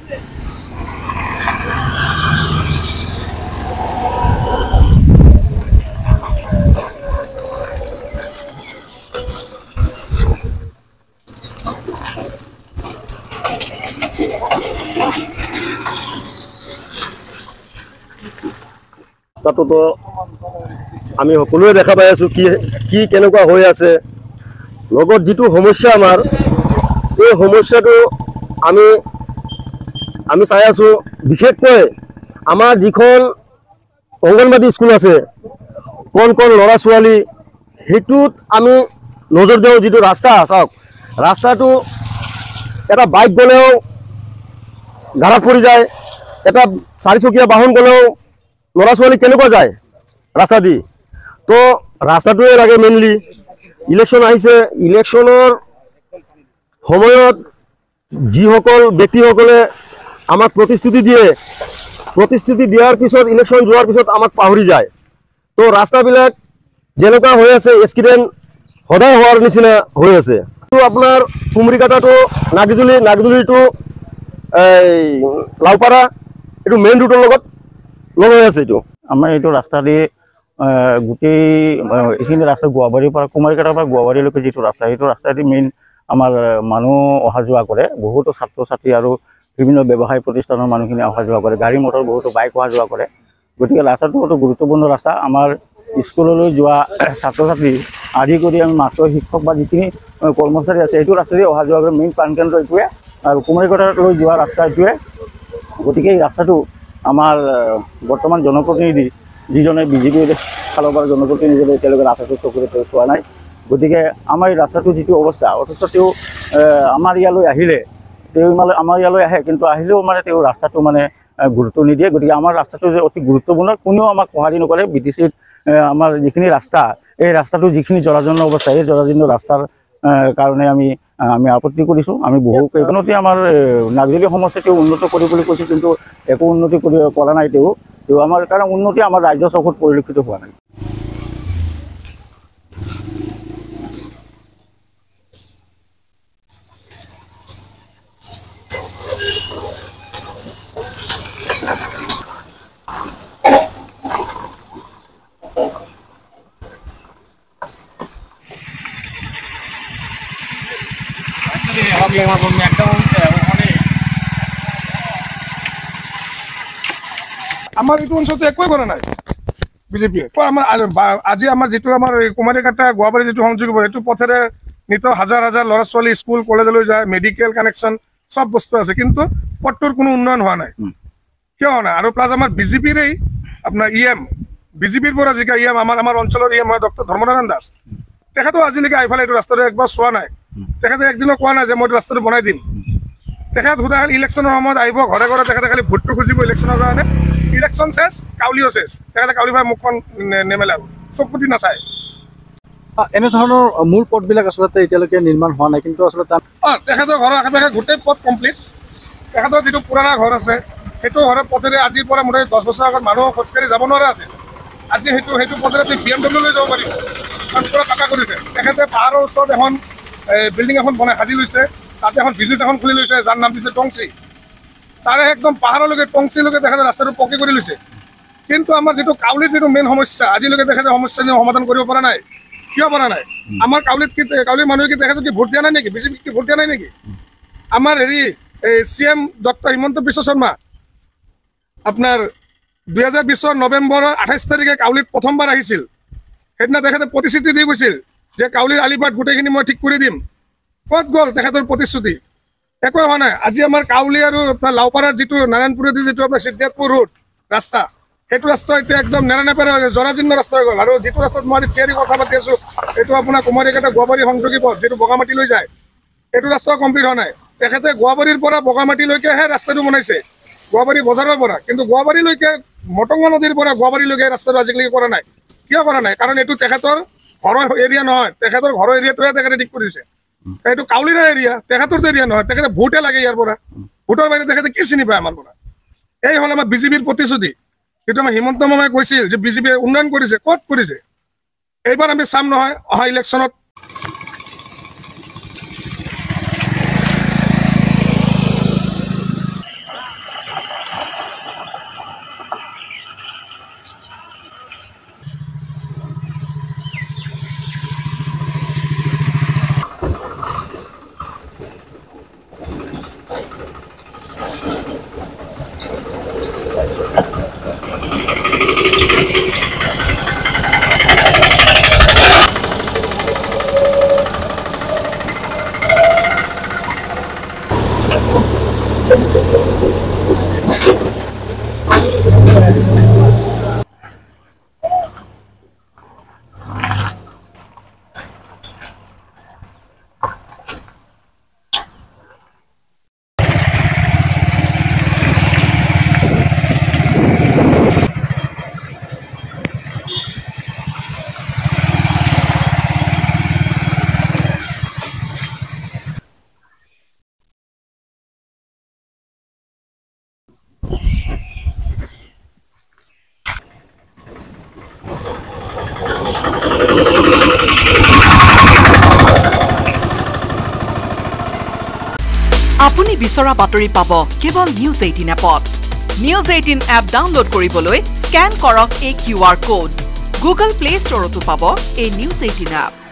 ৰাস্তাটোতো আমি সকলোৱে দেখা পাই আছোঁ কি কেনেকুৱা হৈ আছে। লগত যিটো সমস্যা আমাৰ, এই সমস্যাটো আমি চাই আছোঁ। বিশেষকৈ আমাৰ যিখন অংগনবাদী স্কুল আছে, কণ ল'ৰা ছোৱালী, সেইটোত আমি নজৰ দিওঁ। যিটো ৰাস্তা চাওক, ৰাস্তাটো এটা বাইক গ'লেও গাড়াত পৰি যায়, এটা চাৰিচকীয়া বাহন গ'লেও ল'ৰা ছোৱালী কেনেকুৱা যায় ৰাস্তা দি। তো ৰাস্তাটোৱে লাগে মেইনলি। ইলেকশ্যন আহিছে, ইলেকশ্যনৰ সময়ত যিসকল ব্যক্তিসকলে আমাক প্ৰতিশ্ৰুতি দিয়ে, প্ৰতিশ্ৰুতি দিয়াৰ পিছত ইলেকশ্যন যোৱাৰ পিছত আমাক পাহৰি যায়। তো ৰাস্তাবিলাক যেনেকুৱা হৈ আছে, এক্সিডেণ্ট সদায় হোৱাৰ নিচিনা হৈ আছে। তো আপোনাৰ কুমৰিকাটাটো নাগজুলি টু লাওপাৰা, এইটো মেইন ৰোডৰ লগত লগ হৈ আছে। আমাৰ এইটো ৰাস্তা দি গোটেই এইখিনি ৰাস্তা গুৱাহাটীৰ পৰা কুমাৰীকাটাৰ পৰা গুৱাহাটীলৈকে যিটো ৰাস্তা, সেইটো ৰাস্তা দি মেইন আমাৰ মানুহ অহা যোৱা কৰে। বহুতো ছাত্ৰ ছাত্ৰী আৰু বিভিন্ন ব্যৱসায় প্ৰতিষ্ঠানৰ মানুহখিনি অহা যোৱা কৰে, গাড়ী মটৰ বহুতো বাইক অহা যোৱা কৰে। গতিকে ৰাস্তাটো অতি গুৰুত্বপূৰ্ণ ৰাস্তা। আমাৰ স্কুললৈ যোৱা ছাত্ৰ ছাত্ৰী আদি কৰি আমি মাষ্টৰ শিক্ষক বা যিখিনি কৰ্মচাৰী আছে, এইটো ৰাস্তাৰে অহা যোৱা কৰে। মেইন প্ৰাণকেন্দ্ৰ এইটোৱে আৰু কুমাৰীকাটালৈ যোৱা ৰাস্তা এইটোৱে। গতিকে এই ৰাস্তাটো আমাৰ বৰ্তমান জনপ্ৰতিনিধি যিজনে বিজেপিৰ ফালৰ পৰা জনপ্ৰতিনিধি এতিয়ালৈকে ৰাস্তাটো চকুৰে চোৱা নাই। গতিকে আমাৰ এই ৰাস্তাটো যিটো অৱস্থা, অথচ তেওঁ আমাৰ ইয়ালৈ আহিলে, আমাৰ ইয়ালৈ আহে, কিন্তু আহিলেও মানে তেওঁ ৰাস্তাটো মানে গুৰুত্ব নিদিয়ে। গতিকে আমাৰ ৰাস্তাটো যে অতি গুৰুত্বপূৰ্ণ, কোনেও আমাক সঁহাৰি নকৰে। BTCত আমাৰ যিখিনি ৰাস্তা, এই ৰাস্তাটো যিখিনি জৰাজীৰ্ণ অৱস্থা, এই জৰাজীৰ্ণ ৰাস্তাৰ কাৰণে আমি আপত্তি কৰিছোঁ। আমি বহু উন্নতি আমাৰ নাগজুলি সমষ্টিটো উন্নত কৰিবলৈ কৈছোঁ, কিন্তু একো উন্নতি কৰা নাই। তেওঁ আমাৰ কাৰণে উন্নতি আমাৰ ৰাজ্য চকুত পৰিলক্ষিত হোৱা নাই। আমাৰ এইটো অঞ্চলতে একোৱে কৰা নাই বিজেপিয়ে। আজি আমাৰ যিটো আমাৰ কুমাৰীকাটা গুৱাহাটী যিটো সংযোগ হ'ব, সেইটো পথেৰে নিত হাজাৰ হাজাৰ ল'ৰা ছোৱালী স্কুল কলেজলৈ যায়, মেডিকেল কানেকশ্যন চব বস্তু আছে, কিন্তু পথটোৰ কোনো উন্নয়ন হোৱা নাই। কিয় হোৱা নাই? আৰু প্লাছ আমাৰ বিজেপিৰেই আপোনাৰ বিজেপিৰ পৰা জিকা আমাৰ অঞ্চলৰ হয় ডক্টৰ ধৰ্মনাৰায়ণ দাস। তেখেতেও আজিলৈকে এইফালে এইটো ৰাস্তাটো একবাৰ চোৱা নাই। তেখেতে একদিনো কোৱা নাই যে মই ৰাস্তাটো বনাই দিম। তেখেত সোধা খালি ইলেকশ্যনৰ সময়ত আহিব ঘৰে ঘৰে, তেখেতে খালি ভোটটো খুজিব ইলেকশ্যনৰ কাৰণে। ইলেকশ্যন চেছ, কাউলিও চেছ। তেখেতে কাউলি ভাই মুখখন নেমেলে আৰু চকুটি নাচায়। এনেধৰণৰ মূল পথবিলাক আচলতে এতিয়ালৈকে নিৰ্মাণ হোৱা নাই, কিন্তু আচলতে তেখেতৰ ঘৰৰ আশে পাশে গোটেই পথ কমপ্লিট। তেখেতৰ যিটো পুৰণা ঘৰ আছে, সেইটো ঘৰৰ পথেৰে আজিৰ পৰা মোটামুটি 10 বছৰ আগত মানুহ খোজকাঢ়ি যাব নোৱাৰা আছিল। আজি সেইটো পথেৰে BMW লৈ যাব পাৰিব, কাৰণ পুৰা পাকা কৰিছে। তেখেতে পাহাৰৰ ওচৰত এখন বিল্ডিং এখন বনাই সাজি লৈছে, তাতে এখন বিজনেছ এখন খুলি লৈছে, যাৰ নাম দিছে টংচি। তাৰে একদম পাহাৰলৈকে টংচিলৈকে তেখেতে ৰাস্তাটো পকী কৰি লৈছে। কিন্তু আমাৰ যিটো কাউলিৰ যিটো মেইন সমস্যা, আজিলৈকে তেখেতে সমস্যাখিনি সমাধান কৰিব পৰা নাই। কিয় পৰা নাই? আমাৰ কাউলিৰ মানুহে কি তেখেতক কি ভোট দিয়া নাই নেকি? বিজেপিক কি ভোট দিয়া নাই নেকি? আমাৰ CM ডক্টৰ হিমন্ত বিশ্ব শৰ্মা আপোনাৰ 2020 নৱেম্বৰৰ 28 তাৰিখে কাউলিত প্ৰথমবাৰ আহিছিল। সেইদিনা তেখেতে প্ৰতিশ্ৰুতি দি গৈছিল যে কাউলিৰ আলিবাট গোটেইখিনি মই ঠিক কৰি দিম। ক'ত গ'ল তেখেতৰ প্ৰতিশ্ৰুতি? একোৱে হোৱা নাই। আজি আমাৰ কাউলি আৰু আপোনাৰ লাওপাৰাৰ যিটো নাৰায়ণপুৰেদি যিটো আপোনাৰ সিদ্ধাৰ্থপুৰ ৰোড ৰাস্তা, সেইটো ৰাস্তা এতিয়া একদম নেৰানেপেৰা হৈ জৰাজীৰ্ণ ৰাস্তা হৈ গ'ল। আৰু যিটো ৰাস্তাত মই আজি থিয়েৰি কথা পাতি আছোঁ, এইটো আপোনাৰ কুমাৰীকাটা গুৱাহাটী সংযোগী পথ, যিটো বগামাটিলৈ যায়, এইটো ৰাস্তাও কমপ্লিট হোৱা নাই। তেখেতে গুৱাহাটীৰ পৰা বগামাটিলৈকেহে ৰাস্তাটো বনাইছে, গুৱাহাটী বজাৰৰ পৰা। কিন্তু গুৱাহাটীলৈকে মটঙা নদীৰ পৰা গুৱাহাটীলৈকে ৰাস্তাটো আজিলৈকে কৰা নাই। কিয় কৰা নাই? কাৰণ এইটো তেখেতৰ ঘৰৰ এৰিয়া নহয়। তেখেতৰ ঘৰৰ এৰিয়াটোহে তেখেতে ঠিক কৰিছে। এইটো কাউলিৰে এৰিয়া, তেখেতৰ এৰিয়া নহয়। তেখেতে ভোটহে লাগে ইয়াৰ পৰা। ভোটৰ বাহিৰে তেখেতে কি চিনি পায় আমাৰ পৰা? এই হ'ল আমাৰ বিজেপিৰ প্ৰতিশ্ৰুতি। কিন্তু আমাৰ হিমন্ত মামাই কৈছিল যে বিজেপিয়ে উন্নয়ন কৰিছে। ক'ত কৰিছে? এইবাৰ আমি চাম নহয় অহা ইলেকশ্যনত। আপুনি বিচৰা বাতৰি পাব কেৱল নিউজ 18 এপত। নিউজ 18 এপ ডাউনলোড কৰিবলৈ স্ক্যান কৰক এই QR কোড। গুগল প্লে ষ্টৰতো পাব এই নিউজ 18 এপ।